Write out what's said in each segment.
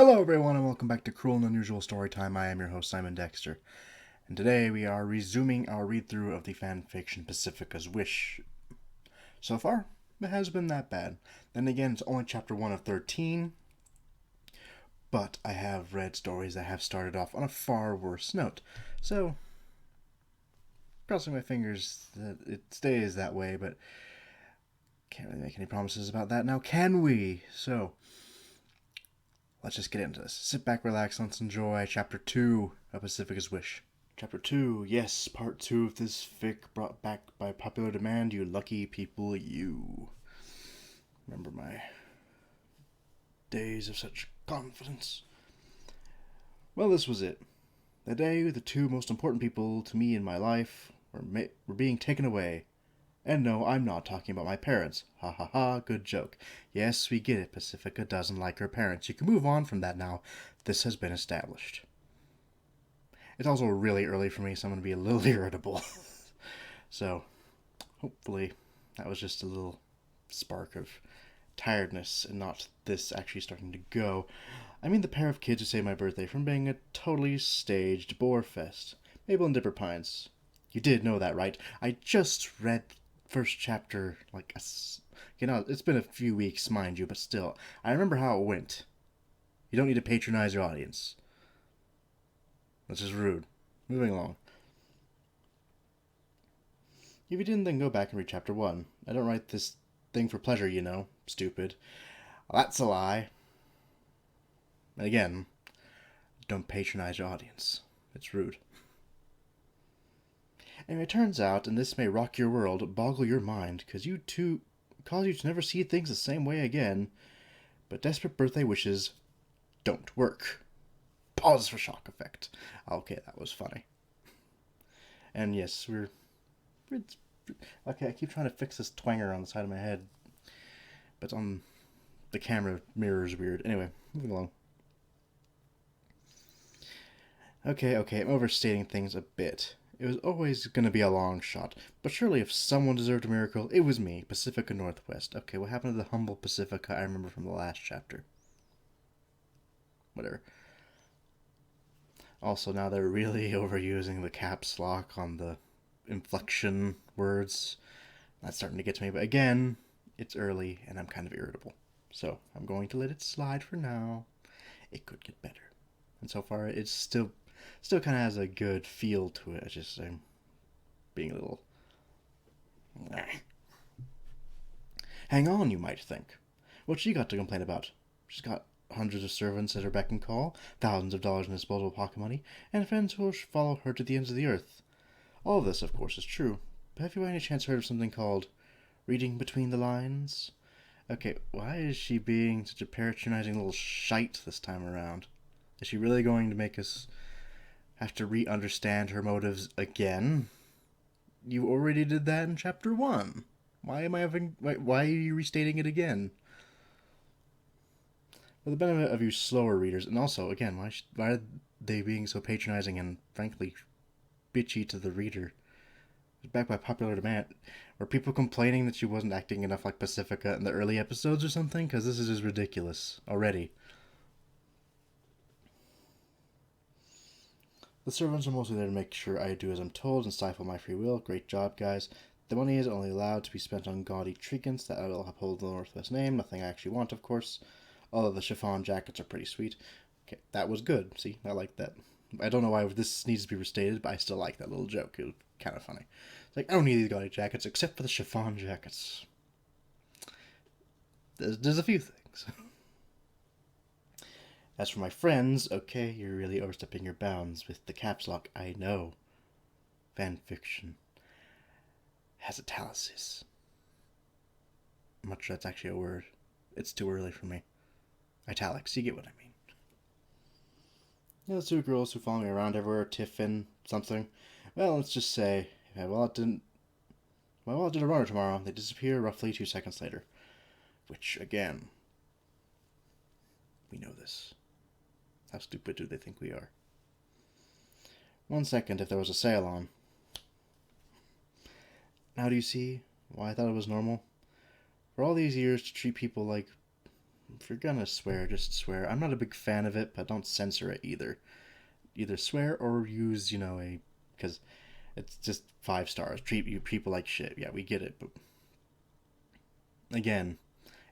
Hello everyone and welcome back to Cruel and Unusual Storytime. I am your host Simon Dexter. And today we are resuming our read-through of the fanfiction Pacifica's Wish. So far, it hasn't been that bad. Then again, it's only chapter 1 of 13. But I have read stories that have started off on a far worse note. So, crossing my fingers that it stays that way, but can't really make any promises about that now, can we? So, let's just get into this. Sit back, relax, let's enjoy Chapter 2 of Pacifica's Wish. Chapter 2, yes, Part 2 of this fic brought back by popular demand, you lucky people, you. Remember my days of such confidence. Well, this was it. The day the two most important people to me in my life were being taken away. And no, I'm not talking about my parents. Ha ha ha, good joke. Yes, we get it. Pacifica doesn't like her parents. You can move on from that now. This has been established. It's also really early for me, so I'm going to be a little irritable. So, hopefully, that was just a little spark of tiredness and not this actually starting to go. I mean the pair of kids who saved my birthday from being a totally staged bore fest. Mabel and Dipper Pines. You did know that, right? I just read first chapter, it's been a few weeks, mind you, but still, I remember how it went. You don't need to patronize your audience. That's just rude. Moving along. If you didn't, then go back and read chapter 1. I don't write this thing for pleasure, you know. Stupid. Well, that's a lie. And again, don't patronize your audience. It's rude. And it turns out, and this may rock your world, boggle your mind, cause you to never see things the same way again, but desperate birthday wishes don't work. Pause for shock effect. Okay, that was funny. And yes, okay, I keep trying to fix this twanger on the side of my head, but on the camera mirror is weird. Anyway, moving along. Okay, I'm overstating things a bit. It was always going to be a long shot, but surely if someone deserved a miracle, it was me, Pacifica Northwest. Okay, what happened to the humble Pacifica I remember from the last chapter? Whatever. Also, now they're really overusing the caps lock on the inflection words. That's starting to get to me, but again, it's early and I'm kind of irritable. So, I'm going to let it slide for now. It could get better. And so far, it's still kind of has a good feel to it. I'm being a little... Hang on, you might think. What's she got to complain about? She's got hundreds of servants at her beck and call, thousands of dollars in disposable pocket money, and friends who will follow her to the ends of the earth. All of this, of course, is true. But have you by any chance heard of something called reading between the lines? Okay, why is she being such a patronizing little shite this time around? Is she really going to make us have to re-understand her motives again? You already did that in chapter 1. Why are you restating it again? For the benefit of you slower readers, and also, again, why are they being so patronizing and, frankly, bitchy to the reader? Back by popular demand. Were people complaining that she wasn't acting enough like Pacifica in the early episodes or something? Because this is just ridiculous already. The servants are mostly there to make sure I do as I'm told and stifle my free will. Great job, guys. The money is only allowed to be spent on gaudy trinkets that will uphold the Northwest name. Nothing I actually want, of course. Although the chiffon jackets are pretty sweet. Okay, that was good. See, I like that. I don't know why this needs to be restated, but I still like that little joke. It was kind of funny. It's like, I don't need these gaudy jackets except for the chiffon jackets. There's a few things. As for my friends, okay, you're really overstepping your bounds with the caps lock. I know. Fanfiction has italics. I'm not sure that's actually a word. It's too early for me. Italics, you get what I mean. The two girls who follow me around everywhere, Tiffin, something. Well, let's just say, if my wallet did a runner tomorrow, they disappear roughly 2 seconds later. Which, again, we know this. How stupid do they think we are? 1 second if there was a sale on. Now do you see why I thought it was normal? For all these years to treat people like if you're gonna swear, just swear. I'm not a big fan of it, but don't censor it either. Either swear or use, because it's just 5 stars. Treat you people like shit. Yeah, we get it, but again,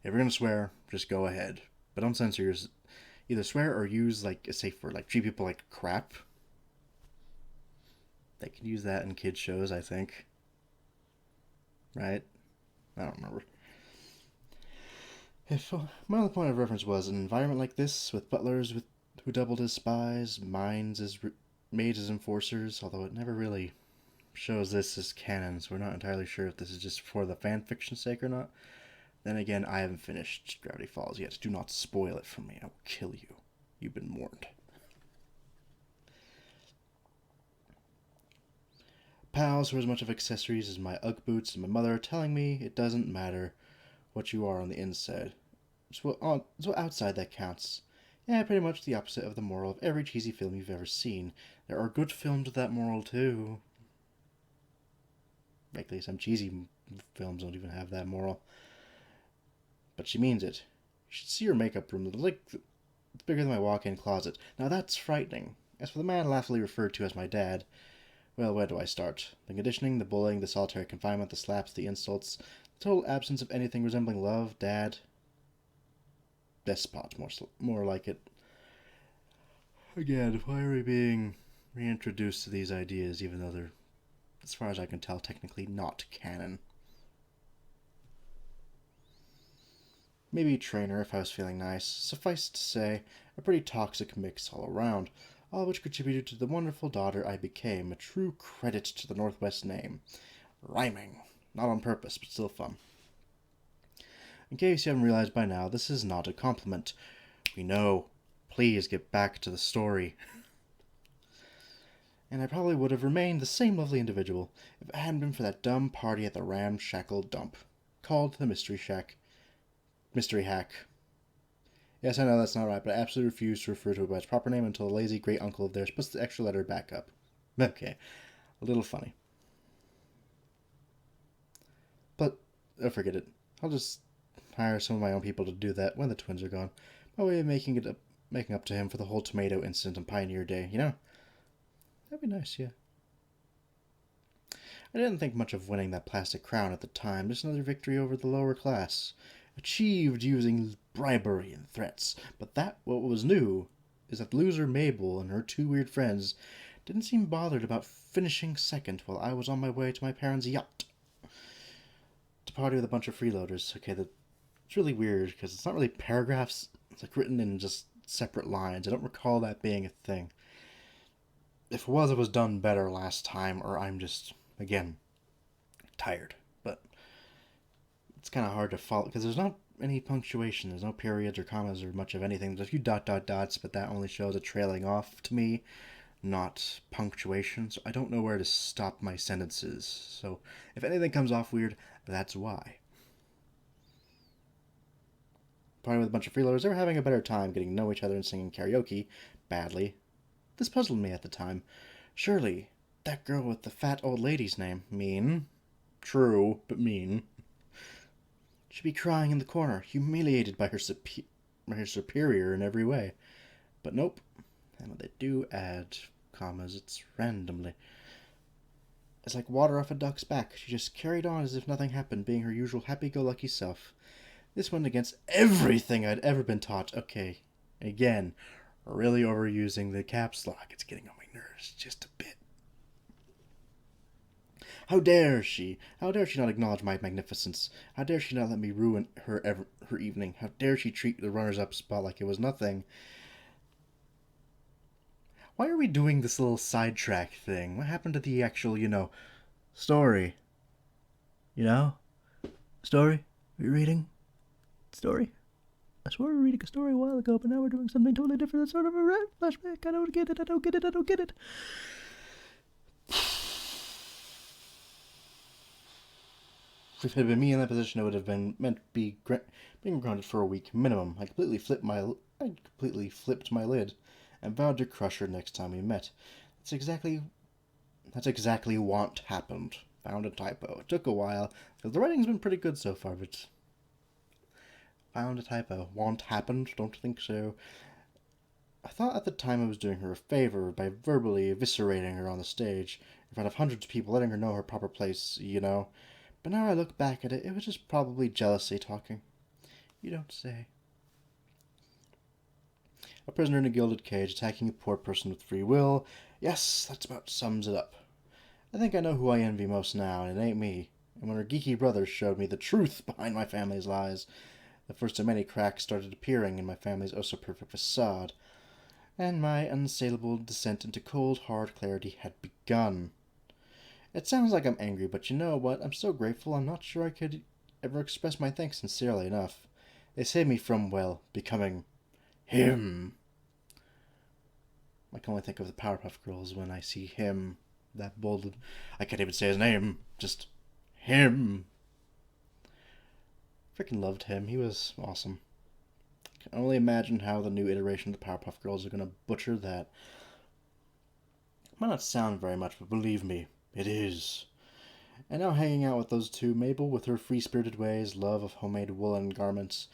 if you're gonna swear, just go ahead, but don't censor yours. Either swear or use like a safe word, like treat people like crap. They can use that in kids shows, I think. Right? I don't remember. If my only point of reference was an environment like this, with butlers who doubled as spies, maids as enforcers, although it never really shows this as canon, so we're not entirely sure if this is just for the fan fiction's sake or not. Then again, I haven't finished Gravity Falls yet. Do not spoil it for me. I will kill you. You've been warned. Pals who are as much of accessories as my Ugg boots and my mother are telling me it doesn't matter what you are on the inside. It's what outside that counts. Yeah, pretty much the opposite of the moral of every cheesy film you've ever seen. There are good films with that moral too. Frankly, some cheesy films don't even have that moral. But she means it. You should see her makeup room. It's bigger than my walk-in closet. Now that's frightening. As for the man laughingly referred to as my dad, well, where do I start? The conditioning, the bullying, the solitary confinement, the slaps, the insults, the total absence of anything resembling love, dad. Despot, more like it. Again, why are we being reintroduced to these ideas, even though they're, as far as I can tell, technically not canon? Maybe trainer if I was feeling nice. Suffice to say, a pretty toxic mix all around, all which contributed to the wonderful daughter I became, a true credit to the Northwest name. Rhyming. Not on purpose, but still fun. In case you haven't realized by now, this is not a compliment. We know. Please get back to the story. And I probably would have remained the same lovely individual if it hadn't been for that dumb party at the ramshackle dump, called the Mystery Shack. Mystery Hack. Yes, I know that's not right, but I absolutely refuse to refer to it by its proper name until a lazy great uncle of theirs puts the extra letter back up. Okay, a little funny. But, forget it. I'll just hire some of my own people to do that when the twins are gone. My way of making up to him for the whole tomato incident on Pioneer Day, That'd be nice, yeah. I didn't think much of winning that plastic crown at the time, just another victory over the lower class. Achieved using bribery and threats, but what was new is that loser Mabel and her 2 weird friends didn't seem bothered about finishing second while I was on my way to my parents' yacht to party with a bunch of freeloaders. Okay, it's really weird because it's not really paragraphs, it's like written in just separate lines. I don't recall that being a thing. If it was done better last time, or I'm just, again, tired. But it's kind of hard to follow because there's not any punctuation. There's no periods or commas or much of anything. There's a few dots, but that only shows a trailing off to me, not punctuation. So I don't know where to stop my sentences. So if anything comes off weird, that's why. Partying with a bunch of freeloaders, they were having a better time getting to know each other and singing karaoke badly. This puzzled me at the time. Surely, that girl with the fat old lady's name, mean. True, but mean. Should be crying in the corner, humiliated by her superior in every way. But nope. And when they do add commas, it's randomly. It's like water off a duck's back. She just carried on as if nothing happened, being her usual happy-go-lucky self. This went against everything I'd ever been taught. Okay, again, really overusing the caps lock. It's getting on my nerves just a bit. How dare she? How dare she not acknowledge my magnificence? How dare she not let me ruin her evening? How dare she treat the runners-up spot like it was nothing? Why are we doing this little sidetrack thing? What happened to the actual, story? Story? Are you reading? Story? I swear we were reading a story a while ago, but now we're doing something totally different. That's sort of a flashback. I don't get it. If it had been me in that position, it would have been meant to be being grounded for a week minimum. I completely flipped my lid and vowed to crush her next time we met. That's exactly what happened. Found a typo. It took a while, because the writing's been pretty good so far, but found a typo. Won't happened, don't think so. I thought at the time I was doing her a favor by verbally eviscerating her on the stage, in front of hundreds of people, letting her know her proper place, you know. But now I look back at it, it was just probably jealousy talking. You don't say. A prisoner in a gilded cage attacking a poor person with free will. Yes, that about sums it up. I think I know who I envy most now, and it ain't me. And when her geeky brothers showed me the truth behind my family's lies, the first of many cracks started appearing in my family's oh-so-perfect facade, and my unassailable descent into cold, hard clarity had begun. It sounds like I'm angry, but you know what? I'm so grateful I'm not sure I could ever express my thanks sincerely enough. They saved me from, well, becoming him. I can only think of the Powerpuff Girls when I see him, that bold... I can't even say his name. Just him. Freaking loved him. He was awesome. I can only imagine how the new iteration of the Powerpuff Girls are going to butcher that. It might not sound very much, but believe me, it is. And now hanging out with those two, Mabel with her free-spirited ways, love of homemade woolen garments,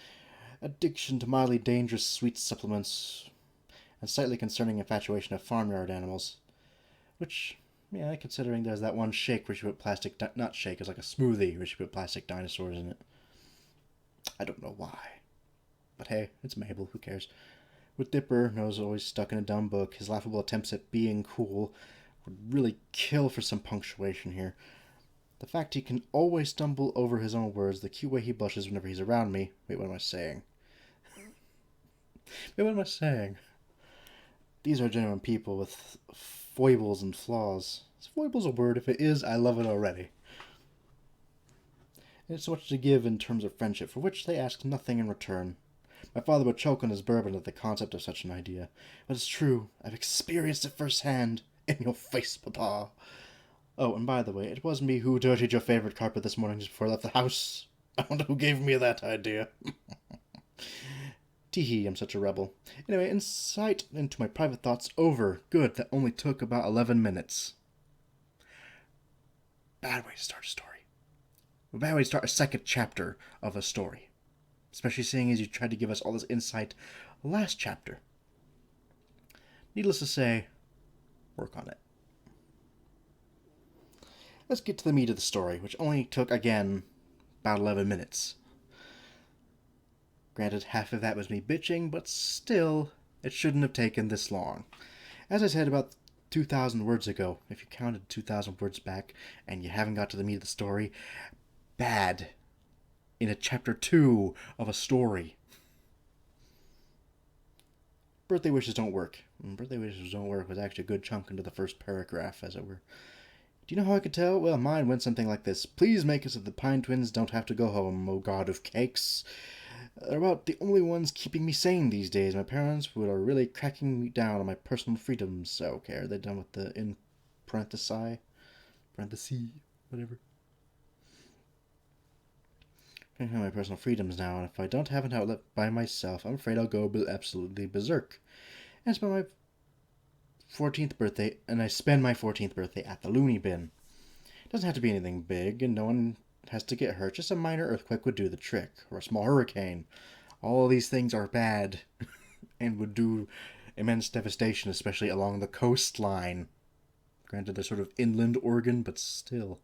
addiction to mildly dangerous sweet supplements, and slightly concerning infatuation of farmyard animals. Which, yeah, considering there's that one shake where she put plastic... not shake, it's like a smoothie where she put plastic dinosaurs in it. I don't know why. But hey, it's Mabel, who cares? With Dipper, nose always stuck in a dumb book, his laughable attempts at being cool would really kill for some punctuation here. The fact he can always stumble over his own words, the cute way he blushes whenever he's around me. Wait, what am I saying? Wait, what am I saying? These are genuine people with foibles and flaws. Is foibles a word? If it is, I love it already. And it's so much to give in terms of friendship, for which they ask nothing in return. My father would choke on his bourbon at the concept of such an idea. But it's true. I've experienced it firsthand. In your face, Papa. Oh, and by the way, it was me who dirtied your favorite carpet this morning just before I left the house. I wonder who gave me that idea. Teehee, I'm such a rebel. Anyway, insight into my private thoughts over. Good, that only took about 11 minutes. Bad way to start a story. A bad way to start a second chapter of a story. Especially seeing as you tried to give us all this insight last chapter. Needless to say, work on it. Let's get to the meat of the story, which only took, again, about 11 minutes. Granted, half of that was me bitching, but still, it shouldn't have taken this long. As I said about 2,000 words ago, if you counted 2,000 words back and you haven't got to the meat of the story, bad. In a chapter 2 of a story. Birthday wishes don't work. Birthday wishes don't work was actually a good chunk into the first paragraph, as it were. Do you know how I could tell? Well, mine went something like this. Please make it so the Pine Twins don't have to go home, oh god of cakes. They're about the only ones keeping me sane these days. My parents are really cracking me down on my personal freedoms. Okay, are they done with the in parenthesis, whatever? I have my personal freedoms now, and if I don't have an outlet by myself, I'm afraid I'll go absolutely berserk. And spend my 14th birthday, and I spend my 14th birthday at the loony bin. It doesn't have to be anything big, and no one has to get hurt. Just a minor earthquake would do the trick, or a small hurricane. All these things are bad, and would do immense devastation, especially along the coastline. Granted, they're sort of inland Oregon, but still.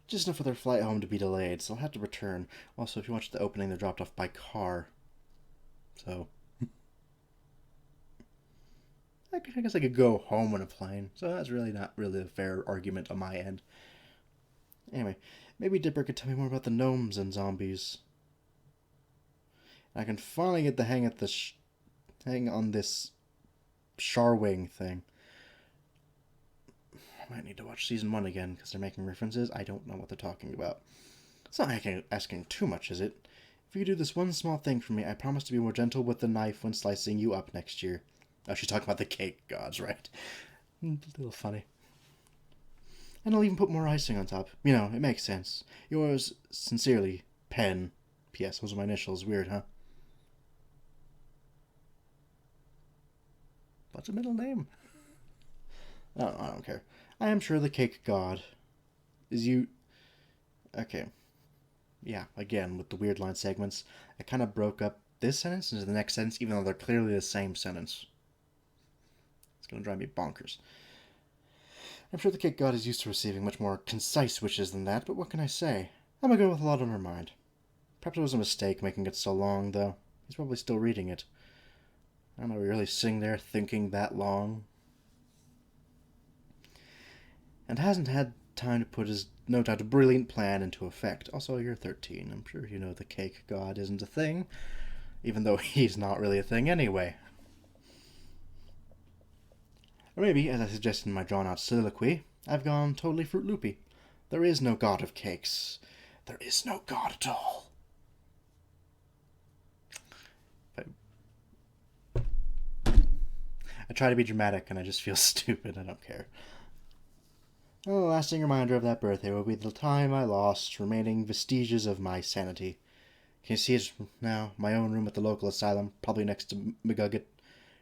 Just enough for their flight home to be delayed, so I'll have to return. Also, if you watch the opening, they're dropped off by car. So... I guess I could go home on a plane, so that's really not really a fair argument on my end. Anyway, maybe Dipper could tell me more about the gnomes and zombies. I can finally get the hang of this hang on this Charwing thing. I might need to watch season 1 again, because they're making references. I don't know what they're talking about. It's not asking too much, is it? If you could do this one small thing for me, I promise to be more gentle with the knife when slicing you up next year. Oh, she's talking about the cake gods, right? A little funny. And I'll even put more icing on top. You know, it makes sense. Yours, sincerely, Pen. P.S. Those are my initials. Weird, huh? What's a middle name? I don't care. I am sure the cake god is you... Okay. Yeah, again, with the weird line segments, I kind of broke up this sentence into the next sentence, even though they're clearly the same sentence. It's going to drive me bonkers. I'm sure the cake god is used to receiving much more concise wishes than that, but what can I say? I'm going to go with a lot on her mind. Perhaps it was a mistake making it so long, though. He's probably still reading it. I don't know, really sitting there thinking that long. And hasn't had time to put his no doubt brilliant plan into effect. Also, you're 13. I'm sure you know the cake god isn't a thing, even though he's not really a thing anyway. Or maybe, as I suggested in my drawn-out soliloquy, I've gone totally Fruit Loopy. There is no god of cakes. There is no god at all. I try to be dramatic and I just feel stupid. I don't care. Well, the lasting reminder of that birthday will be the time I lost, remaining vestiges of my sanity. Can you see it now? My own room at the local asylum, probably next to McGugget,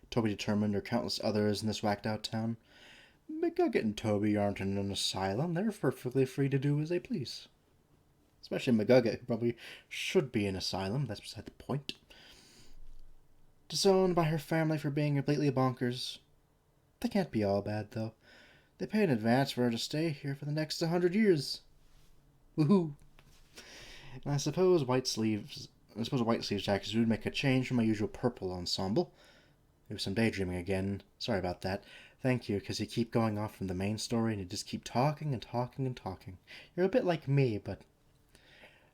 Toby determined, or countless others in this whacked-out town. McGugget and Toby aren't in an asylum. They're perfectly free to do as they please. Especially McGugget, who probably should be in an asylum. That's beside the point. Disowned by her family for being completely bonkers. They can't be all bad, though. They pay in advance for her to stay here for the next 100 years. Woohoo! And I suppose a white sleeves jacket would make a change from my usual purple ensemble. Maybe some daydreaming again. Sorry about that. Thank you, because you keep going off from the main story and you just keep talking and talking and talking. You're a bit like me, but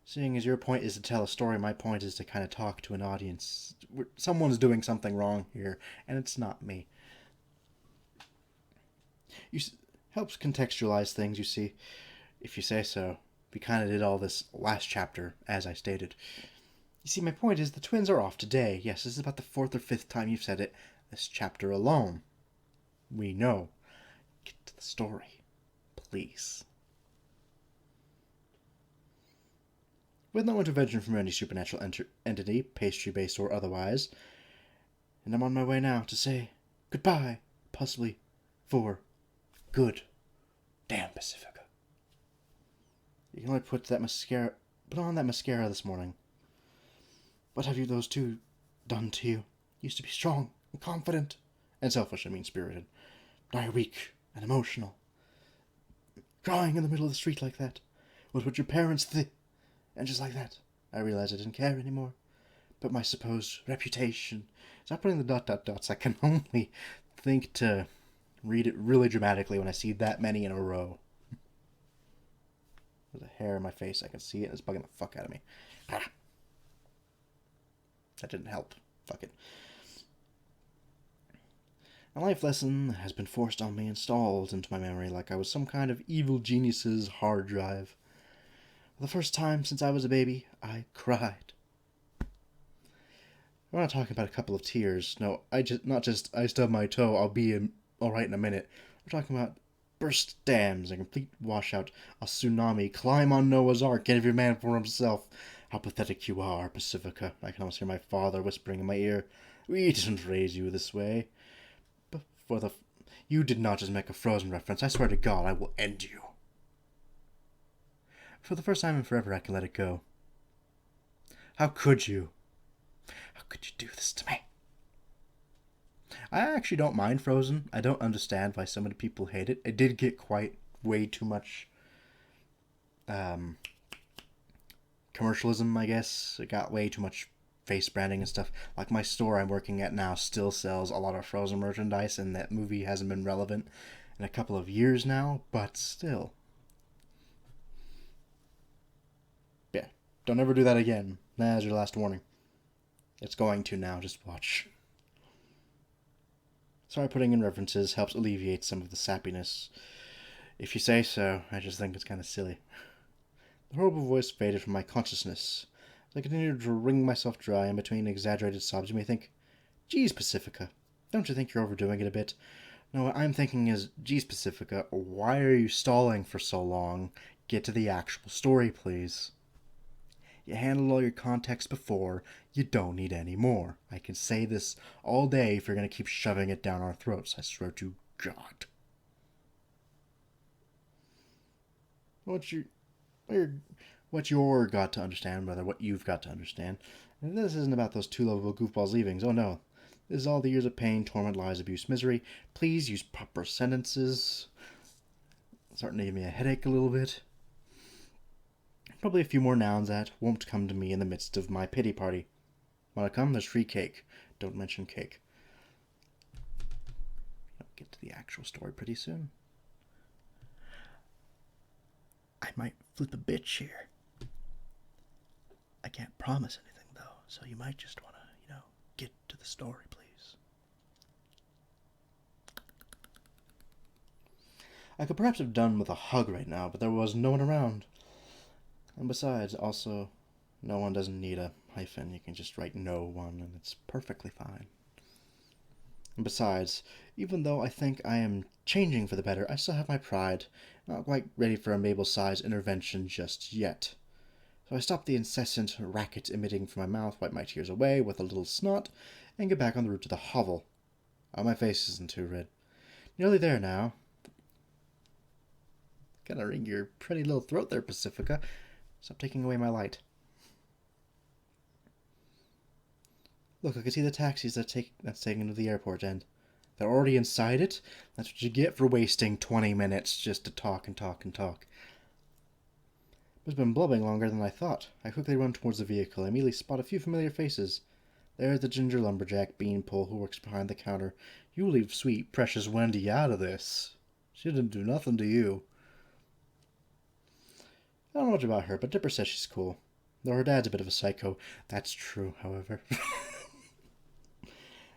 seeing as your point is to tell a story, my point is to kind of talk to an audience. Someone's doing something wrong here, and it's not me. Helps contextualize things, you see, if you say so. We kind of did all this last chapter, as I stated. You see, my point is the twins are off today. Yes, this is about the 4th or 5th time you've said it this chapter alone. We know. Get to the story, please. With no intervention from any supernatural entity, pastry-based or otherwise, and I'm on my way now to say goodbye, possibly for good. Damn, Pacifica. You can only put on that mascara this morning. What have you those two done to you? Used to be strong and confident and selfish, spirited. Now you're weak and emotional. Crying in the middle of the street like that. What would your parents think? And just like that, I realized I didn't care anymore. But my supposed reputation. Stop putting the dot dot dots. I can only think to read it really dramatically when I see that many in a row. There's a hair in my face. I can see it. It's bugging the fuck out of me. Ah. That didn't help. Fuck it. A life lesson has been forced on me, installed into my memory like I was some kind of evil genius's hard drive. For the first time since I was a baby, I cried. We're not talking about a couple of tears. No, I stubbed my toe, I'll be alright in a minute. We're talking about burst dams, a complete washout, a tsunami, climb on Noah's Ark, get every man for himself. How pathetic you are, Pacifica. I can almost hear my father whispering in my ear. We didn't raise you this way. But you did not just make a Frozen reference. I swear to God, I will end you. For the first time in forever, I can let it go. How could you? How could you do this to me? I actually don't mind Frozen. I don't understand why so many people hate it. It did get way too much commercialism, I guess. It got way too much face branding and stuff. Like my store I'm working at now still sells a lot of Frozen merchandise, and that movie hasn't been relevant in a couple of years now, but still. Yeah, don't ever do that again. That's your last warning. It's going to now, just watch. Sorry, putting in references helps alleviate some of the sappiness. If you say so, I just think it's kind of silly. The horrible voice faded from my consciousness. As I continued to wring myself dry in between exaggerated sobs, you may think, geez, Pacifica, don't you think you're overdoing it a bit? No, what I'm thinking is, geez, Pacifica, why are you stalling for so long? Get to the actual story, please. You handled all your context before, you don't need any more. I can say this all day if you're going to keep shoving it down our throats, I swear to God. What what you're got to understand, rather what you've got to understand. And this isn't about those two lovable goofballs leavings. Oh no. This is all the years of pain, torment, lies, abuse, misery. Please use proper sentences. It's starting to give me a headache a little bit. Probably a few more nouns that won't come to me in the midst of my pity party. Wanna come? There's free cake. Don't mention cake. I'll get to the actual story pretty soon. I might flip a bitch here. I can't promise anything though, so you might just wanna, get to the story, please. I could perhaps have done with a hug right now, but there was no one around. And besides, also, no one doesn't need a hyphen. You can just write no one, and it's perfectly fine. And besides, even though I think I am changing for the better, I still have my pride, not quite ready for a Mabel-sized intervention just yet. So I stop the incessant racket emitting from my mouth, wipe my tears away with a little snot, and get back on the route to the hovel. Oh, my face isn't too red. Nearly there now. Gotta wring your pretty little throat there, Pacifica. Stop taking away my light. Look, I can see the taxis that's taking to the airport, and they're already inside it? That's what you get for wasting 20 minutes just to talk and talk and talk. It's been blubbing longer than I thought. I quickly run towards the vehicle. I immediately spot a few familiar faces. There's the ginger lumberjack beanpole who works behind the counter. You leave sweet, precious Wendy out of this. She didn't do nothing to you. I don't know much about her, but Dipper says she's cool. Though her dad's a bit of a psycho. That's true, however.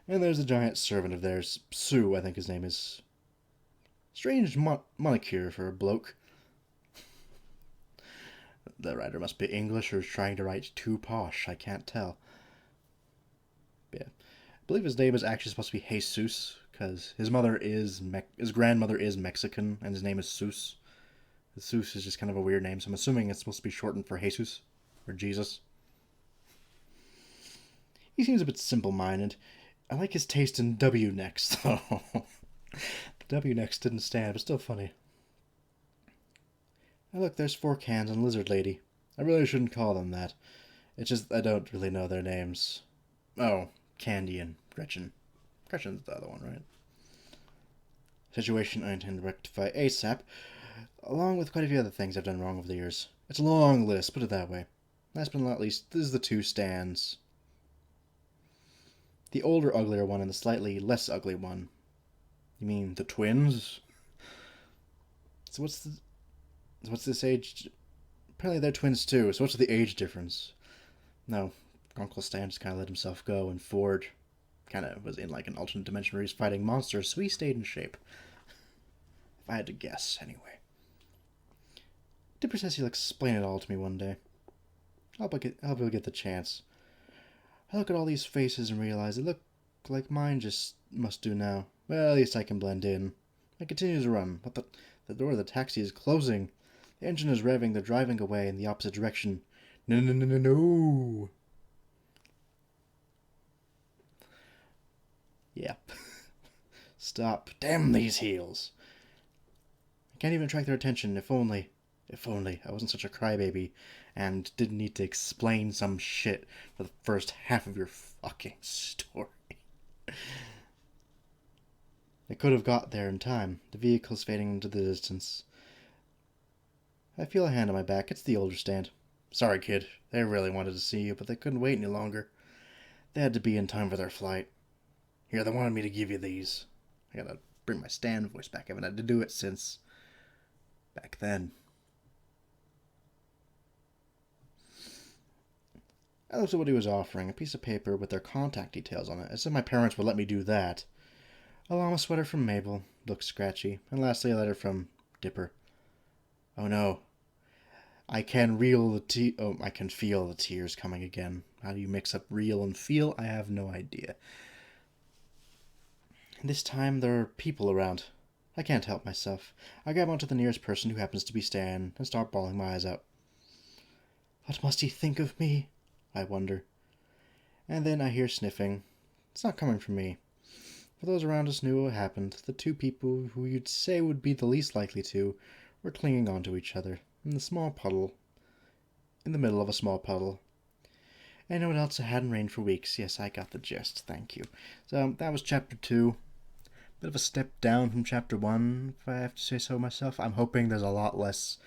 And there's the giant servant of theirs, Sue, I think his name is. Strange monicure for a bloke. The writer must be English or is trying to write too posh. I can't tell. Yeah. I believe his name is actually supposed to be Jesus, because his grandmother is Mexican, and his name is Sus. Sus is just kind of a weird name, so I'm assuming it's supposed to be shortened for Jesus, or Jesus. He seems a bit simple-minded. I like his taste in W necks, though. The W necks didn't stand, but still funny. Oh, look, there's Four Cans and Lizard Lady. I really shouldn't call them that. It's just I don't really know their names. Oh, Candy and Gretchen. Gretchen's the other one, right? Situation I intend to rectify ASAP, along with quite a few other things I've done wrong over the years. It's a long list, put it that way. Last but not least, this is the two Stans. The older, uglier one and the slightly less ugly one. You mean the twins? So what's this age? Apparently they're twins too, so what's the age difference? No, Uncle Stan just kind of let himself go, and Ford kind of was in like an alternate dimension where he's fighting monsters, so he stayed in shape. If I had to guess, anyway. Dipper says he'll explain it all to me one day. I'll get the chance. I look at all these faces and realize they look like mine just must do now. Well, at least I can blend in. I continue to run, but the door of the taxi is closing. The engine is revving, they're driving away in the opposite direction. No, no, no, no, no. Yeah. Stop. Damn these heels. I can't even attract their attention. If only I wasn't such a crybaby and didn't need to explain some shit for the first half of your fucking story. I could have got there in time. The vehicle's fading into the distance. I feel a hand on my back. It's the older Stan. Sorry, kid. They really wanted to see you, but they couldn't wait any longer. They had to be in time for their flight. Here, they wanted me to give you these. I gotta bring my Stan voice back. I haven't had to do it since back then. I looked at what he was offering, a piece of paper with their contact details on it, as if my parents would let me do that. A llama sweater from Mabel, looked scratchy, and lastly a letter from Dipper. Oh no. I can feel the tears coming again. How do you mix up real and feel? I have no idea. This time there are people around. I can't help myself. I grab onto the nearest person who happens to be Stan and start bawling my eyes out. What must he think of me? I wonder. And then I hear sniffing. It's not coming from me. For those around us knew what happened. The two people who you'd say would be the least likely to were clinging onto each other in the small puddle in the middle of a small puddle. And what else? It hadn't rained for weeks. Yes, I got the gist. Thank you. So that was chapter 2. Bit of a step down from chapter 1, if I have to say so myself. I'm hoping there's a lot less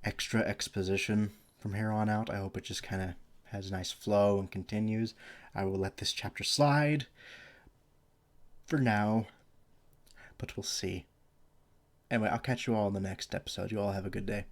extra exposition from here on out. I hope it just kind of has a nice flow and continues. I will let this chapter slide for now, but we'll see. Anyway, I'll catch you all in the next episode. You all have a good day.